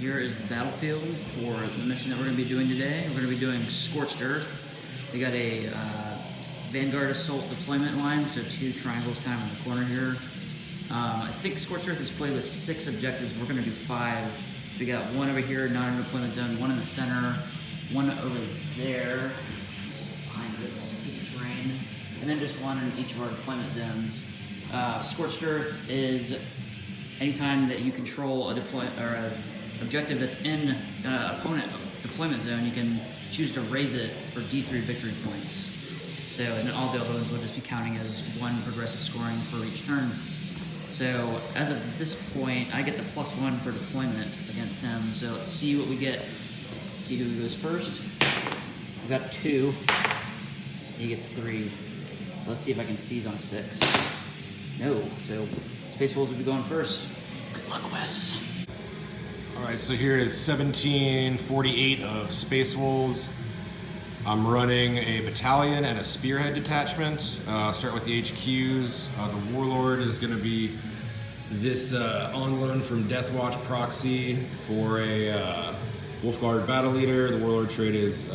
here is the battlefield for the mission that we're going to be doing today. We're going to be doing Scorched Earth. We got a Vanguard Assault deployment line, so 2 triangles kind of in the corner here. I think Scorched Earth is played with 6 objectives. We're going to do 5. So we got 1 over here, not in the deployment zone, 1 in the center, 1 over there, behind this piece of terrain, and then just 1 in each of our deployment zones. Scorched Earth is anytime that you control a objective that's in opponent deployment zone, you can choose to raise it for D3 victory points. So, and then all the other ones will just be counting as 1 progressive scoring for each turn. So, as of this point, I get the +1 for deployment against him. So let's see what we get. See who goes first. We got 2. He gets 3. So let's see if I can seize on 6. No. So Space Wolves will be going first. Good luck, Wes. All right, so here is 1748 of Space Wolves. I'm running a battalion and a spearhead detachment. Start with the HQs. The Warlord is going to be this on loan from Deathwatch proxy for a Wolfguard battle leader. The Warlord trait is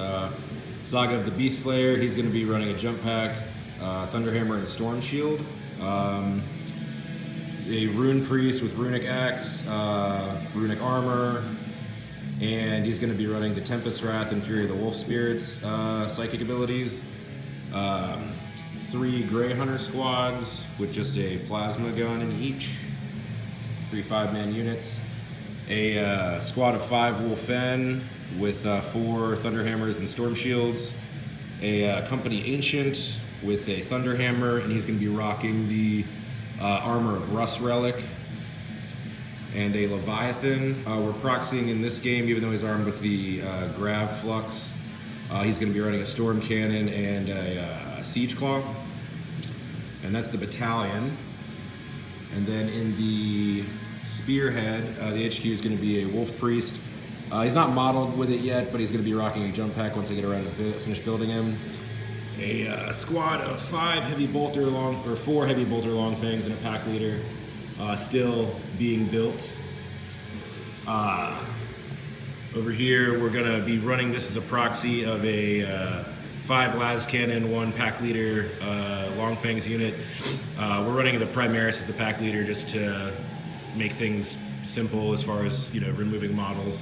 Saga of the Beast Slayer. He's going to be running a jump pack, Thunderhammer, and Storm Shield. A Rune Priest with Runic Axe, Runic Armor, and he's going to be running the Tempest Wrath and Fury of the Wolf Spirits psychic abilities. 3 Grey Hunter squads with just a plasma gun in each. 3 5-man units. A squad of 5 Wolfen with 4 Thunderhammers and Storm Shields. A Company Ancient with a Thunderhammer, and he's going to be rocking the armor of Russ Relic, and a Leviathan. We're proxying in this game, even though he's armed with the Grav Flux. He's going to be running a Storm Cannon and a Siege Claw. And that's the battalion. And then in the Spearhead, the HQ is going to be a Wolf Priest. He's not modeled with it yet, but he's going to be rocking a jump pack once I get around to finish building him. A squad of 4 heavy bolter long fangs and a pack leader, still being built. Over here, we're gonna be running this as a proxy of a 5 las cannon, 1 pack leader, long fangs unit. We're running the Primaris as the pack leader just to make things simple as far as removing models.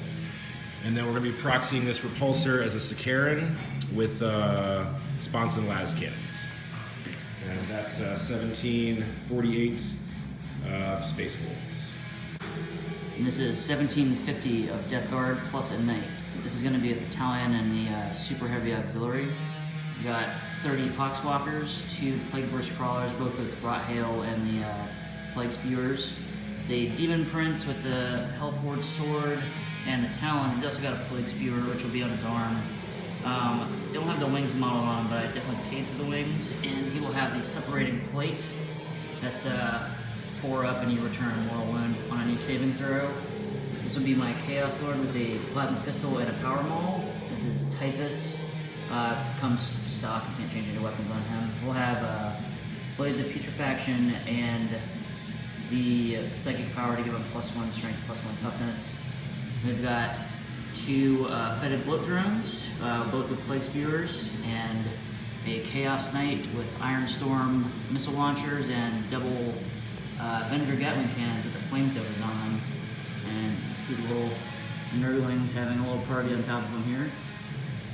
And then we're going to be proxying this repulsor as a Sakaran with Sponson las cannons. And that's 1748 Space Wolves. And this is 1750 of Death Guard plus a Knight. This is going to be a battalion and the super heavy auxiliary. We've got 30 Poxwalkers, 2 Plague Burst Crawlers, both with Rot Hail and the Plague Spewers. The Demon Prince with the Hellforged Sword and the Talons. He's also got a Plague Spewer, which will be on his arm. Don't have the wings modeled on, but I definitely paid for the wings. And he will have the Separating Plate. That's 4 up, and you return a mortal wound on any saving throw. This will be my Chaos Lord with a Plasma Pistol and a Power Maul. This is Typhus. Comes stock, you can't change any weapons on him. We'll have Blades of Putrefaction and the Psychic Power to give him +1 Strength, +1 Toughness. We've got 2 Fetid Bloat Drones, both with Plague Spewers, and a Chaos Knight with Iron Storm missile launchers and double Vendra Gatling cannons with the flamethrowers on them. And you can see the little nerdlings having a little party on top of them here.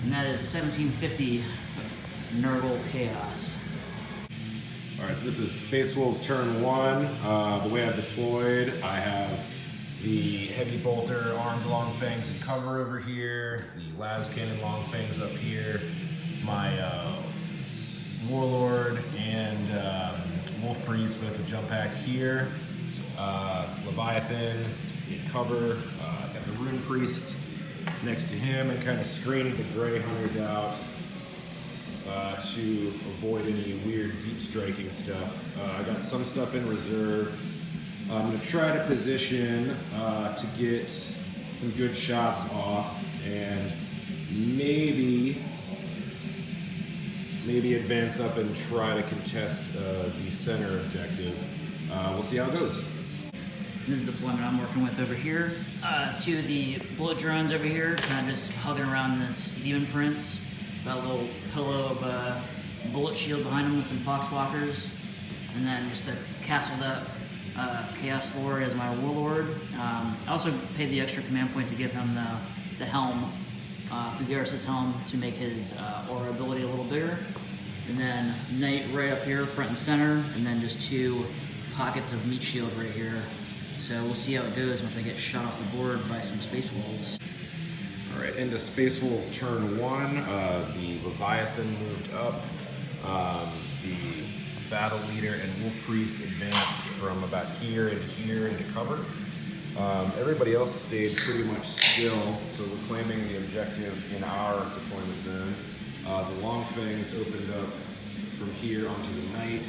And that is 1750 of Nurgle Chaos. Alright, so this is Space Wolves turn 1. The way I've deployed, I have the Heavy Bolter armed long fangs and cover over here, the las cannon long fangs up here, my Warlord and Wolf Priest both with jump packs here, Leviathan in cover, got the Rune Priest next to him and kind of screening the Grey Hunters out to avoid any weird deep striking stuff. I got some stuff in reserve. I'm going to try to position to get some good shots off and maybe advance up and try to contest the center objective. We'll see how it goes. This is the deployment I'm working with over here. Two of the bullet drones over here, kind of just hugging around this demon prince. Got a little pillow of a bullet shield behind him with some poxwalkers. And then just a castled up Chaos Lord as my warlord. I also paid the extra command point to give him the helm, Fugaris' helm, to make his aura ability a little bigger. And then Knight right up here, front and center, and then just two pockets of meat shield right here. So we'll see how it goes once I get shot off the board by some Space Wolves. All right, into Space Wolves turn 1. The Leviathan moved up. The Battle Leader and Wolf Priest advanced from about here into cover. Everybody else stayed pretty much still, so we're claiming the objective in our deployment zone. The Long Fangs opened up from here onto the Knight,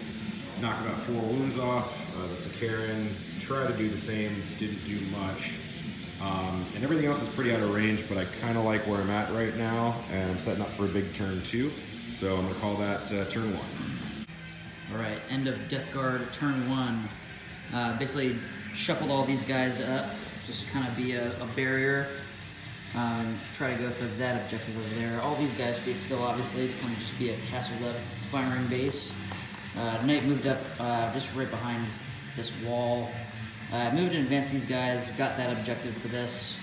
knocked about 4 wounds off. The Sakaran tried to do the same, didn't do much. And everything else is pretty out of range, but I kind of like where I'm at right now, and I'm setting up for a big turn 2. So I'm going to call that turn 1. Alright, end of Death Guard turn 1. Basically shuffled all these guys up, just kind of be a barrier. Try to go for that objective over there. All these guys stayed still, obviously, to kind of just be a castled up firing base. Knight moved up just right behind this wall. Moved and advanced these guys, got that objective for this.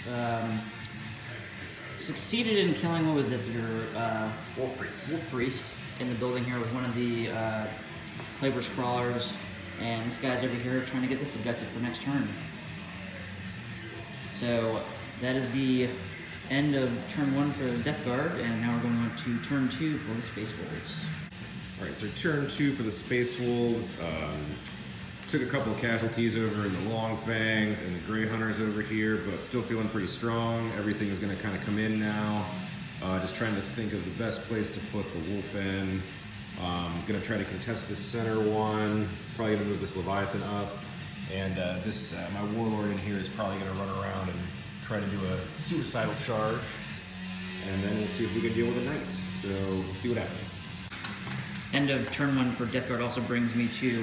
Succeeded in killing, what was it, your Wolf Priest. Wolf Priest in the building here with one of the Labor's Crawlers. And this guy's over here trying to get this objective for next turn. So that is the end of turn 1 for the Death Guard, and now we're going on to turn 2 for the Space Wolves. All right, so turn 2 for the Space Wolves. Took a couple of casualties over in the Long Fangs and the Grey Hunters over here, but still feeling pretty strong. Everything is going to kind of come in now. Just trying to think of the best place to put the Wolf in. Going to try to contest this center one. Probably going to move this Leviathan up. And this my Warlord in here is probably going to run around and try to do a suicidal charge. And then we'll see if we can deal with a Knight. So we'll see what happens. End of turn 1 for Death Guard also brings me to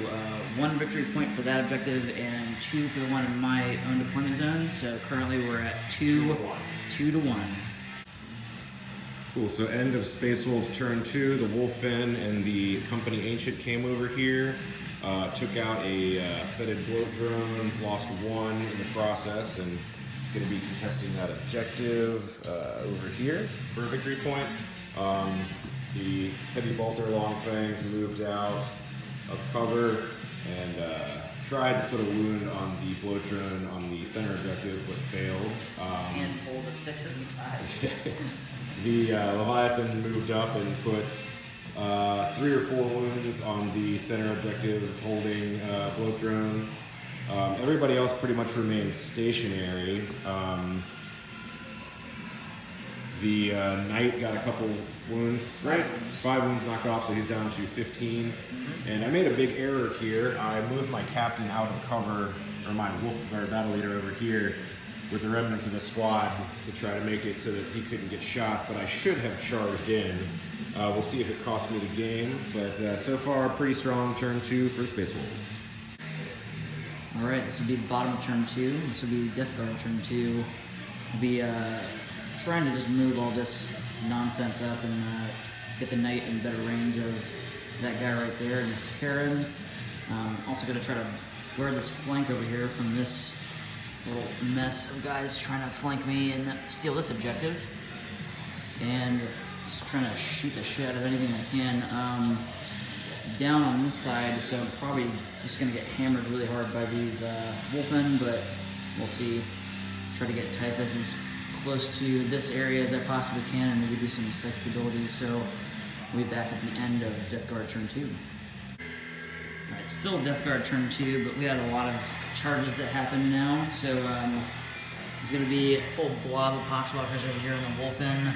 1 victory point for that objective and 2 for the one in my own deployment zone. So currently we're at 2 to 1. Cool, so end of Space Wolves turn 2, the Wolfen and the Company Ancient came over here, took out a fetid bloat drone, lost 1 in the process, and it's going to be contesting that objective over here for a victory point. The Heavy Bolter Long Fangs moved out of cover and tried to put a wound on the bloat drone on the center objective, but failed. Handfuls of 6s and 5s. The Leviathan moved up and put 3 or 4 wounds on the center objective holding bloat drone. Everybody else pretty much remained stationary. The Knight got a couple wounds, right? 5 wounds knocked off, so he's down to 15. And I made a big error here. I moved my captain out of cover, or my Wolf, or Battle Leader over here, with the remnants of the squad to try to make it so that he couldn't get shot, but I should have charged in. We'll see if it costs me the game, but so far, pretty strong turn 2 for the Space Wolves. Alright, this will be the bottom of turn 2. This will be Death Guard turn 2. We'll be trying to just move all this nonsense up and get the Knight in better range of that guy right there and this Karen. Also going to try to guard this flank over here from this little mess of guys trying to flank me and steal this objective. And just trying to shoot the shit out of anything I can. Down on this side, so I'm probably just going to get hammered really hard by these Wolfen, but we'll see. Try to get Typhus as close to this area as I possibly can and maybe do some psychic abilities, so we'll be back at the end of Death Guard turn 2. Alright, still Death Guard turn 2, but we had a lot of charges that happened now, so there's going to be a whole blob of Poxwalkers over here in the Wolfen.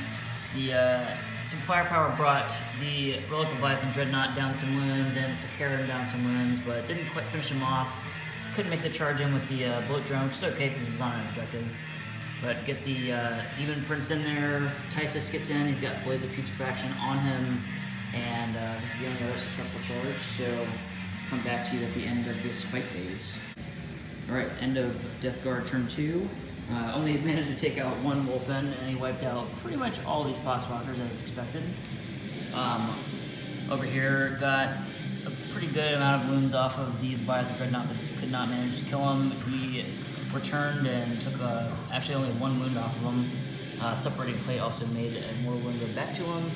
Some firepower brought the Relic Leviathan Dreadnought down some wounds and Sakaran down some wounds, but didn't quite finish him off. Couldn't make the charge in with the bullet drone, which is okay because it's on an objective. But get the Demon Prince in there, Typhus gets in, he's got Blades of Putrefaction on him, and this is the only other successful charge, so come back to you at the end of this fight phase. Alright, end of Death Guard turn 2. Only managed to take out one Wolfen, and he wiped out pretty much all these Poxwalkers as expected. Over here, got a pretty good amount of wounds off of the Leviathan Dreadnought, but could not manage to kill him. He returned and took actually only one wound off of him. Separating Plate also made a mortal wound go back to him.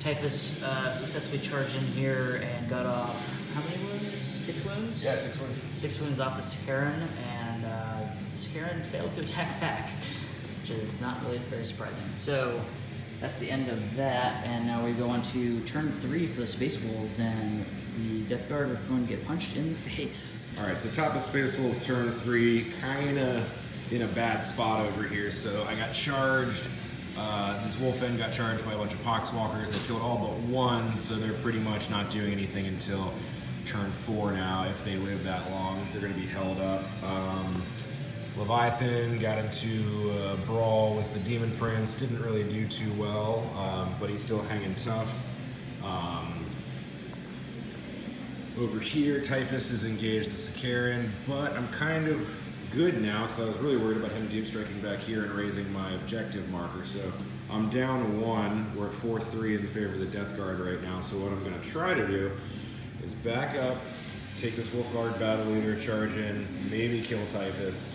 Typhus successfully charged in here and got off, how many wounds? 6 wounds? Yeah, 6 wounds. 6 wounds off the Scaran, and the Scaran failed to attack back, which is not really very surprising. So that's the end of that, and now we go on to turn 3 for the Space Wolves, and the Death Guard are going to get punched in the face. Alright, so top of Space Wolves turn 3, kinda in a bad spot over here. So I got charged. This Wolfen got charged by a bunch of Poxwalkers. They killed all but one, so they're pretty much not doing anything until turn 4 now. If they live that long, they're going to be held up. Leviathan got into a brawl with the Demon Prince. Didn't really do too well, but he's still hanging tough. Over here, Typhus has engaged the Scaran, but I'm kind of good now because I was really worried about him deep striking back here and raising my objective marker. So I'm down 1. We're at 4-3 in favor of the Death Guard right now. So what I'm going to try to do is back up, take this Wolf Guard battle leader, charge in, maybe kill Typhus.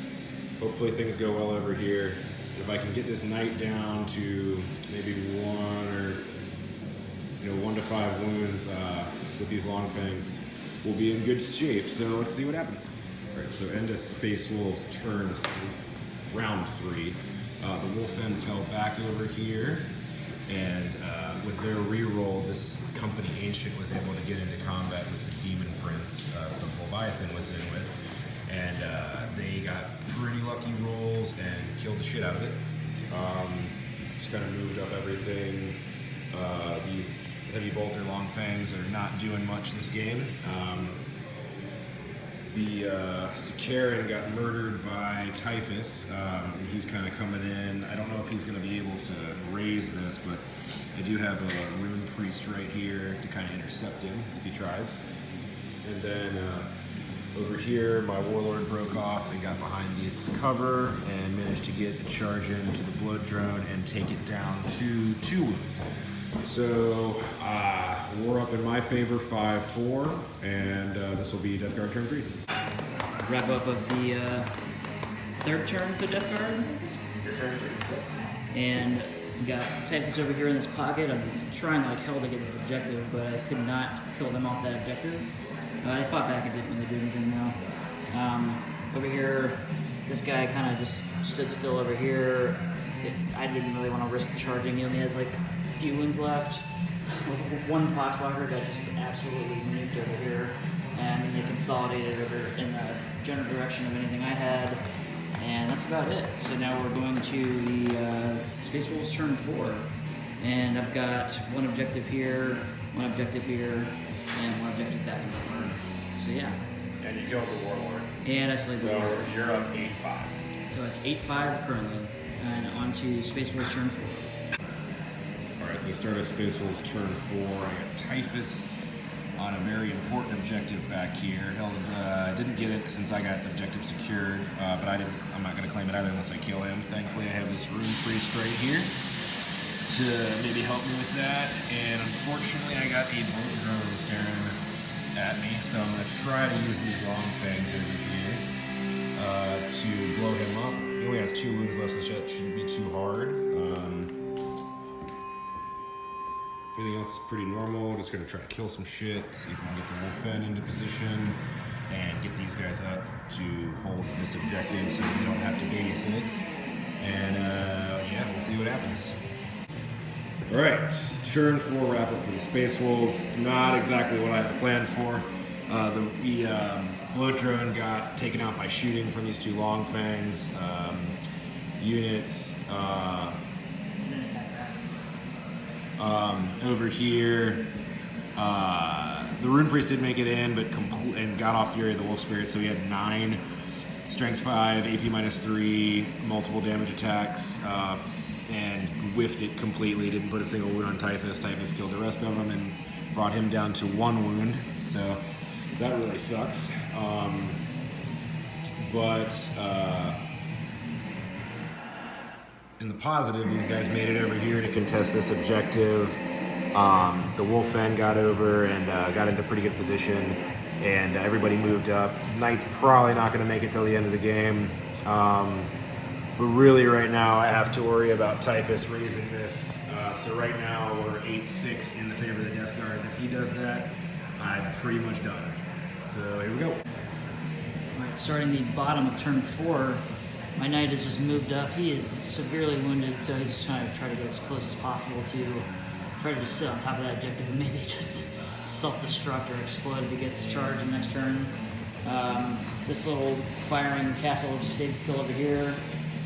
Hopefully things go well over here. If I can get this knight down to maybe 1 to 5 wounds with these long fangs, we'll be in good shape. So let's see what happens. All right, so end of Space Wolves turn round 3. The Wolfen fell back over here, and with their reroll, this company Ancient was able to get into combat with the Demon Prince the Leviathan was in with, and they got pretty lucky rolls and killed the shit out of it. Just kind of moved up everything. These heavy bolter long fangs are not doing much this game. The Scaran got murdered by Typhus, and he's kind of coming in. I don't know if he's going to be able to raise this, but I do have a Rune Priest right here to kind of intercept him if he tries. And then over here, my Warlord broke off and got behind this cover and managed to get a charge into the Blood Drone and take it down to 2 wounds. So we're up in my favor 5-4, and this will be Death Guard turn 3. Wrap up of the 3rd turn for Death Guard. Your turn 3. And we got Typhus over here in this pocket. I'm trying like hell to get this objective, but I could not kill them off that objective. I fought back and didn't really do anything now. Over here, this guy kind of just stood still over here. I didn't really want to risk the charging. He only has like a few wounds left. One Poxwalker got just absolutely nuked over here, and then they consolidated over in the general direction of anything I had, and that's about it. So now we're going to the Space Wolves turn 4, and I've got one objective here, and one objective back in the corner. So yeah. And you killed the Warlord. And I slayed the Warlord. So you're up 8-5. So it's 8-5 currently, and on to Space Wolves turn 4. Alright, so start of Space Wolves turn 4. I got Typhus on a very important objective back here. I didn't get it since I got objective secured, but I'm not going to claim it either unless I kill him. Thankfully, I have this Rune Priest right here to maybe help me with that. And unfortunately, I got a Bolt Drone staring at me, so I'm going to try to use these long fangs over here to blow him up. He only has 2 wounds left, so that shouldn't be too hard. Everything else is pretty normal. Just gonna try to kill some shit, see if we can get the Wolfen into position, and get these guys up to hold this objective so they don't have to babysit it. And yeah, we'll see what happens. Alright, turn 4 wrap up for the Space Wolves. Not exactly what I had planned for. The Blood Drone got taken out by shooting from these 2 long fangs. Units. Over here, the Rune Priest did make it in, but and got off Fury of the Wolf Spirit, so he had 9 Strength 5, AP -3, multiple damage attacks, and whiffed it completely. Didn't put a single wound on Typhus. Typhus killed the rest of them and brought him down to 1 wound, so that really sucks. but in the positive, these guys made it over here to contest this objective. The Wolfen got over and got into pretty good position, and everybody moved up. Knight's probably not going to make it till the end of the game. But really right now I have to worry about Typhus raising this. So right now we're 8-6 in the favor of the Death Guard. If he does that, I'm pretty much done. So here we go. Alright, starting the bottom of turn 4, my knight has just moved up. He is severely wounded, so he's just trying to get as close as possible to try to just sit on top of that objective and maybe just self-destruct or explode if he gets charged the next turn. This little firing castle just stayed still over here.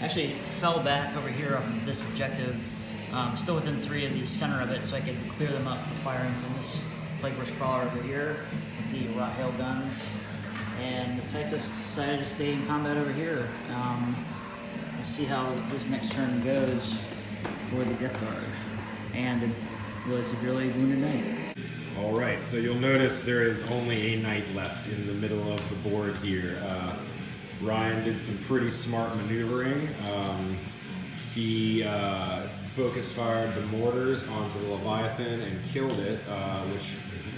Actually, it fell back over here off of this objective. Still within 3 of the center of it, so I could clear them up for firing from this Plague Burst Crawler over here with the Rot Hail guns. And the Typhus decided to stay in combat over here. We'll see how this next turn goes for the Death Guard. And a really severely wounded knight. Alright, so you'll notice there is only a knight left in the middle of the board here. Ryan did some pretty smart maneuvering. He focus fired the mortars onto the Leviathan and killed it, which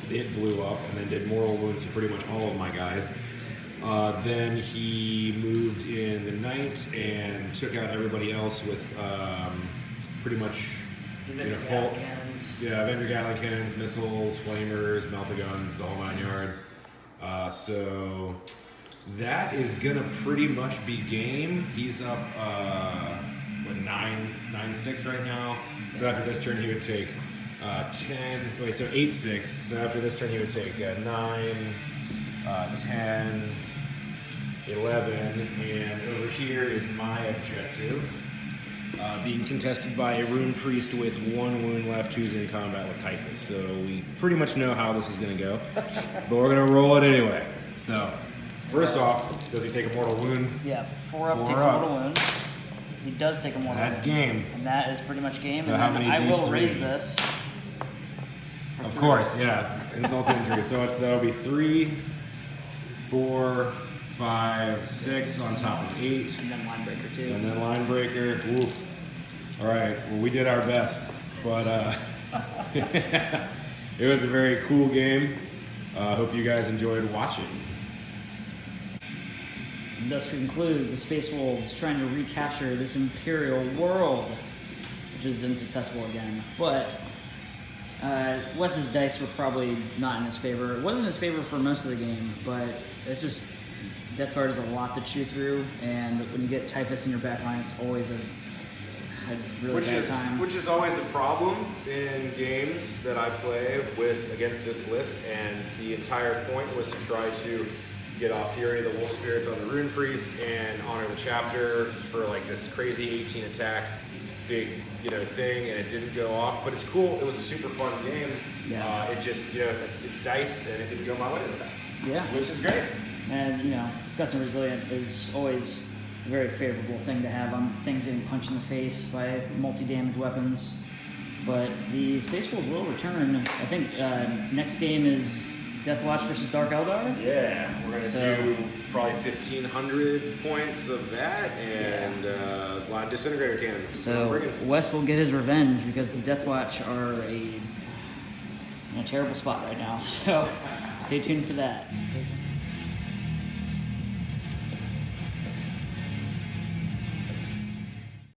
it blew up, and then did mortal wounds to pretty much all of my guys. Then he moved in the knight and took out everybody else with pretty much full, Avenger Gatling cannons, missiles, flamers, meltaguns, the whole 9 yards. So that is gonna pretty much be game. He's up 9-6 right now. So after this turn he would take 8-6. So after this turn he would take 9, 10, 11, and over here is my objective. Being contested by a Rune Priest with 1 wound left who's in combat with Typhus. So we pretty much know how this is going to go, but we're going to roll it anyway. So first off, does he take a mortal wound? Yeah, 4 up takes a mortal wound. He does take a mortal wound. That's game. And that is pretty much game. So and how many I will D3? raise this. Of course, yeah. Insult to injury. So that'll be 3, 4, 5, 6 on top of 8. And then line breaker too. And then line breaker. Oof. All right. Well, we did our best, but it was a very cool game. Hope you guys enjoyed watching. And thus concludes the Space Wolves trying to recapture this Imperial world, which is unsuccessful again. But Wes's dice were probably not in his favor. It wasn't in his favor for most of the game, but it's just Death Guard is a lot to chew through, and when you get Typhus in your back line, it's always a really bad time. Which is always a problem in games that I play with against this list, and the entire point was to try to get off Fury of the Wolf Spirits on the Rune Priest and honor the chapter for like this crazy 18 attack big thing, and it didn't go off, but it's cool. It was a super fun game. Yeah. It just it's dice, and it didn't go my way this time. Yeah. Which is great. And discussing resilient is always a very favorable thing to have on things getting punched in the face by multi-damage weapons. But the Space Wolves will return. I think next game is Death Watch versus Dark Eldar. Yeah, we're gonna do probably 1,500 points of that, and a lot of disintegrator cannons. So Wes will get his revenge because the Death Watch are in a terrible spot right now. So stay tuned for that.